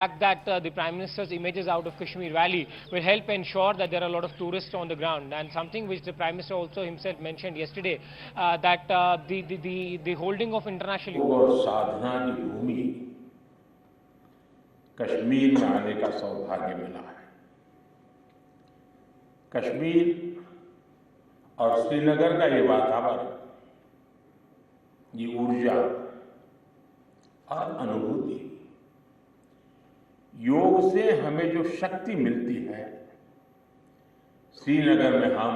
fact that the Prime Minister's images out of Kashmir Valley will help ensure that there are a lot of tourists on the ground, and something which the Prime Minister also himself mentioned yesterday, that the holding of international और साधना की भूमि कश्मीर में आने का सौभाग्य मिला है। कश्मीर और श्रीनगर का ये वातावरण, ये ऊर्जा और अनुभूति, योग से हमें जो शक्ति मिलती है, श्रीनगर में हम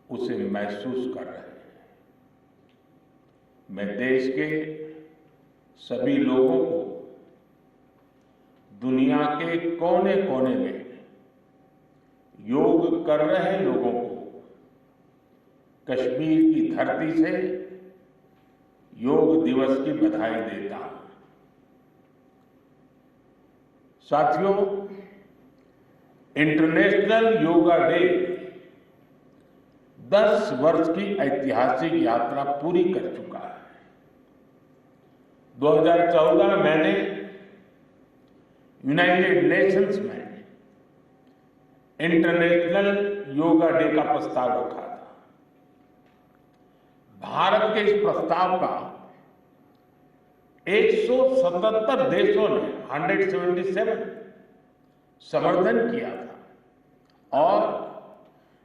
उसे महसूस कर रहे हैं। मैं देश के सभी लोगों को, दुनिया के कोने कोने में योग कर रहे लोगों को कश्मीर की धरती से योग दिवस की बधाई देता हूं। साथियों, इंटरनेशनल योगा डे 10 वर्ष की ऐतिहासिक यात्रा पूरी कर चुका है। 2014 में मैंने यूनाइटेड नेशंस में इंटरनेशनल योगा डे का प्रस्ताव रखा था। भारत के इस प्रस्ताव का 177 देशों ने 177 समर्थन किया था, और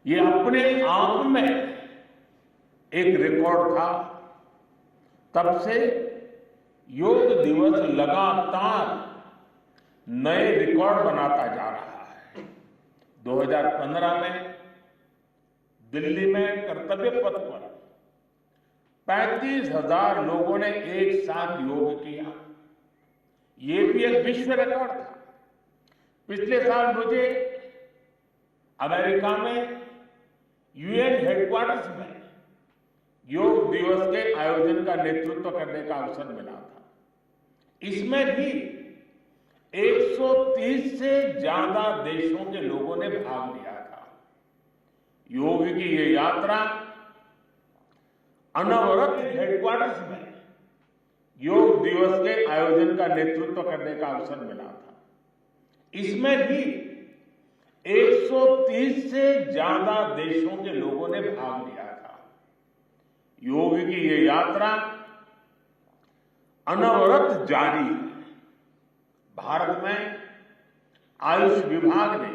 ये अपने आप में एक रिकॉर्ड था। तब से योग दिवस लगातार नए रिकॉर्ड बनाता जा रहा है। 2015 में दिल्ली में कर्तव्य पथ पर 35,000 लोगों ने एक साथ योग किया। ये भी एक विश्व रिकॉर्ड था। पिछले साल मुझे अमेरिका में यूएन हेडक्वार्टर्स में योग दिवस के आयोजन का नेतृत्व करने का अवसर मिला था। इसमें भी 130 से ज्यादा देशों के लोगों ने भाग लिया था। योग की ये यात्रा अनवरत हेडक्वार्टर्स में योग दिवस के आयोजन का नेतृत्व करने का अवसर मिला था। इसमें भी 130 से ज्यादा देशों के लोगों ने भाग लिया था। योग की ये यात्रा अनवरत जारी है। भारत में आयुष विभाग ने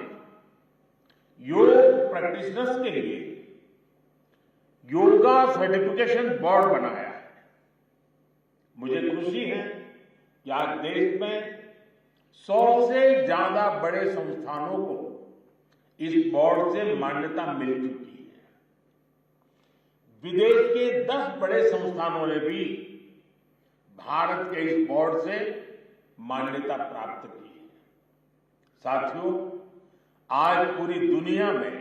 योग प्रैक्टिशनर्स के लिए योगा सर्टिफिकेशन बोर्ड बनाया है। मुझे खुशी है कि आज देश में 100 से ज्यादा बड़े संस्थानों को इस बोर्ड से मान्यता मिल चुकी है। विदेश के 10 बड़े संस्थानों ने भी भारत के इस बोर्ड से मान्यता प्राप्त की है। साथियों, आज पूरी दुनिया में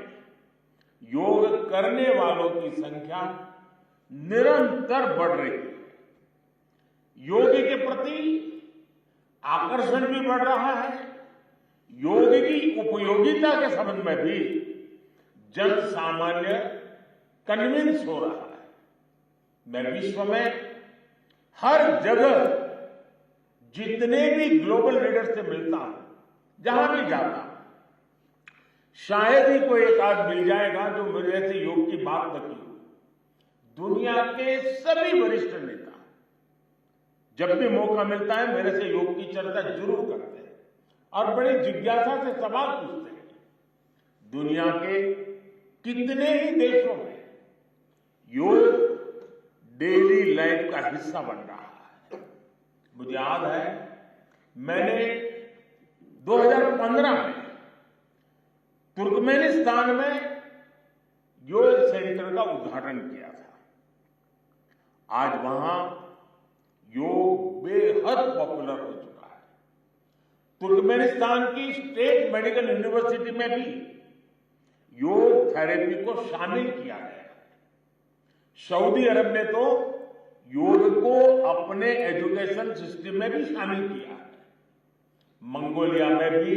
योग करने वालों की संख्या निरंतर बढ़ रही है। योग के प्रति आकर्षण भी बढ़ रहा है। योग की उपयोगिता के संबंध में भी जन सामान्य कन्विंस हो रहा है। मैं विश्व में हर जगह जितने भी ग्लोबल लीडर से मिलता हूं, जहां भी जाता हूं, शायद ही कोई एक आध मिल जाएगा जो मेरे से योग की बात न की हो। दुनिया के सभी वरिष्ठ नेता जब भी मौका मिलता है मेरे से योग की चर्चा जरूर करते हैं और बड़ी जिज्ञासा से सवाल पूछते हैं। दुनिया के कितने ही देशों में योग डेली लाइफ का हिस्सा बन रहा है। मुझे याद है, मैंने 2015 में तुर्कमेनिस्तान में योग सेंटर का उद्घाटन किया था। आज वहां योग बेहद पॉपुलर हो चुका है। तुर्कमेनिस्तान की स्टेट मेडिकल यूनिवर्सिटी में भी योग थेरेपी को शामिल किया गया है। सऊदी अरब ने तो योग को अपने एजुकेशन सिस्टम में भी शामिल किया है। मंगोलिया में भी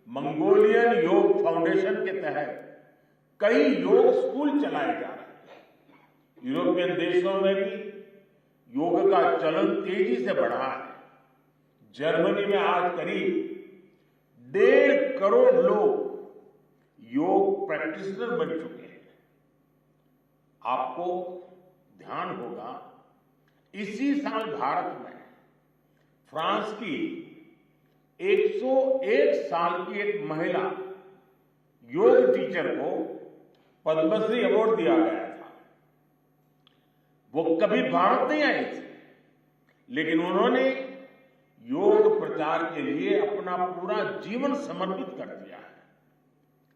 मंगोलियन योग फाउंडेशन के तहत कई योग स्कूल चलाए जा रहे हैं। यूरोपियन देशों में भी योग का चलन तेजी से बढ़ा है। जर्मनी में आज करीब 1.5 करोड़ लोग योग प्रैक्टिशनर बन चुके हैं। आपको ध्यान होगा, इसी साल भारत में फ्रांस की 101 साल की एक महिला योग टीचर को पद्मश्री अवार्ड दिया गया था। वो कभी भारत नहीं आई थी, लेकिन उन्होंने योग प्रचार के लिए अपना पूरा जीवन समर्पित कर दिया है।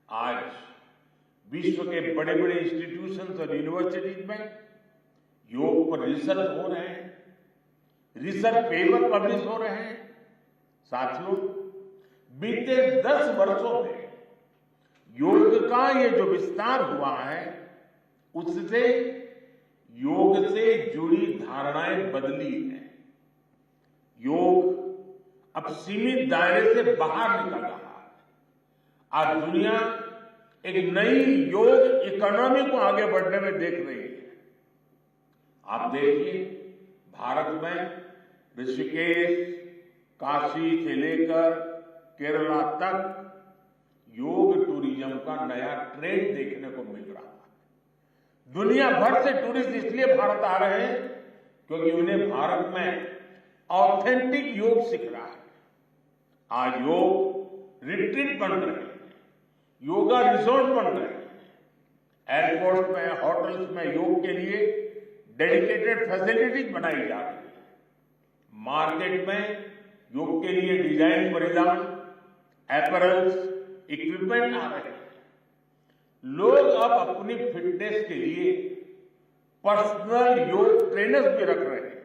आज विश्व के बड़े बड़े इंस्टीट्यूशंस और यूनिवर्सिटीज में योग पर रिसर्च हो रहे हैं, रिसर्च पेपर पब्लिश हो रहे हैं। साथियों, बीते 10 वर्षों में योग का ये जो विस्तार हुआ है, उससे योग से जुड़ी धारणाएं बदली हैं। योग अब सीमित दायरे से बाहर निकल रहा है। आज दुनिया एक नई योग इकोनॉमी को आगे बढ़ने में देख रही है। आप देखिए, भारत में ऋषिकेश, काशी से लेकर केरला तक योग टूरिज्म का नया ट्रेंड देखने को मिल रहा है। दुनिया भर से टूरिस्ट इसलिए भारत आ रहे हैं क्योंकि उन्हें भारत में ऑथेंटिक योग सीख रहा है। आज योग रिट्रीट बन रहे हैं, योगा रिसोर्ट बन रहे हैं, एयरपोर्ट में, होटल्स में योग के लिए डेडिकेटेड फैसिलिटीज बनाई जा रही है। मार्केट में योग के लिए डिजाइन परिधान, अपैरल्स, इक्विपमेंट आ रहे हैं। लोग अब अपनी फिटनेस के लिए पर्सनल योग ट्रेनर्स भी रख रहे हैं।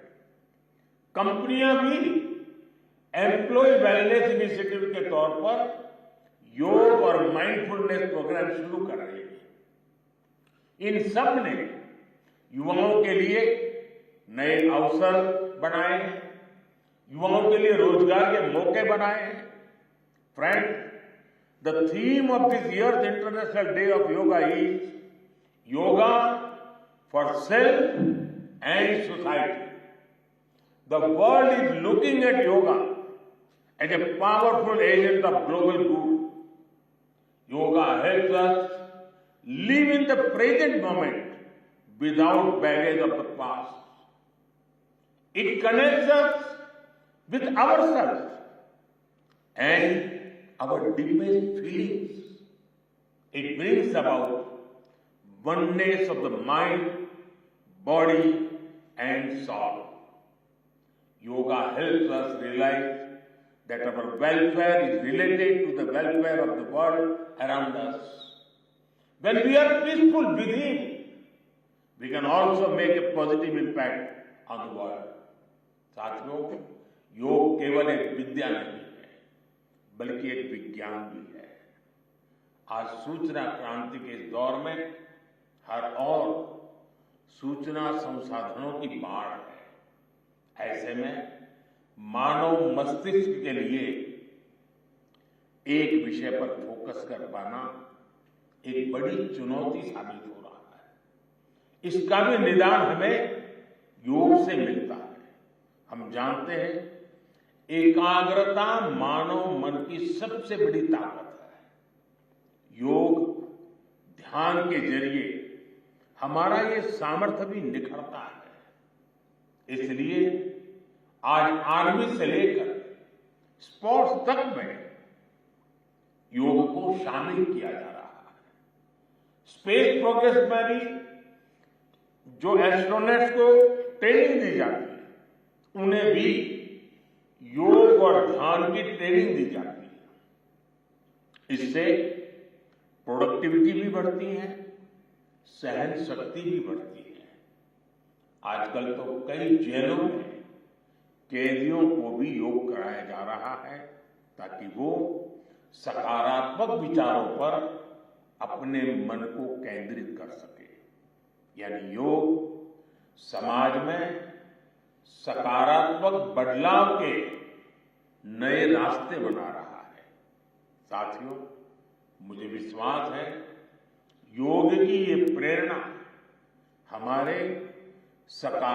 कंपनियां भी एम्प्लॉय वेलनेस इनिशिएटिव के तौर पर योग और माइंडफुलनेस प्रोग्राम शुरू कर रही है। इन सब ने युवाओं के लिए नए अवसर बनाए हैं, युवाओं के लिए रोजगार के मौके बनाए हैं। Friend, the theme of this year's international day of yoga is yoga for self and society. The world is looking at yoga as a powerful agent of global good. Yoga helps us live in the present moment without baggage of the past. It connects us with ourselves and our deepest feelings. It brings about oneness of the mind, body and soul. Yoga helps us realize that our welfare is related to the welfare of the world around us. When we are peaceful within, we can also make a positive impact on the world. साथियों, योग केवल एक विद्या नहीं है, बल्कि एक विज्ञान भी है। आज सूचना क्रांति के इस दौर में हर ओर सूचना संसाधनों की बाढ़ है। ऐसे में मानव मस्तिष्क के लिए एक विषय पर फोकस कर पाना एक बड़ी चुनौती साबित हो रहा है। इसका भी निदान हमें योग से मिलता है। हम जानते हैं, एकाग्रता मानव मन की सबसे बड़ी ताकत है। योग ध्यान के जरिए हमारा ये सामर्थ्य भी निखरता है। इसलिए आज आर्मी से लेकर स्पोर्ट्स तक में योग को शामिल किया जा रहा है। स्पेस प्रोग्रेस में भी जो एस्ट्रोनॉट्स को ट्रेनिंग दी जाती है, उन्हें भी योग और ध्यान की ट्रेनिंग दी जाती है। इससे प्रोडक्टिविटी भी बढ़ती है, सहन शक्ति भी बढ़ती है। आजकल तो कई जेलों में कैदियों को भी योग कराया जा रहा है ताकि वो सकारात्मक विचारों पर अपने मन को केंद्रित कर सके। यानी योग समाज में सकारात्मक बदलाव के नए रास्ते बना रहा है। साथियों, मुझे विश्वास है योग की ये प्रेरणा हमारे सकारात्मक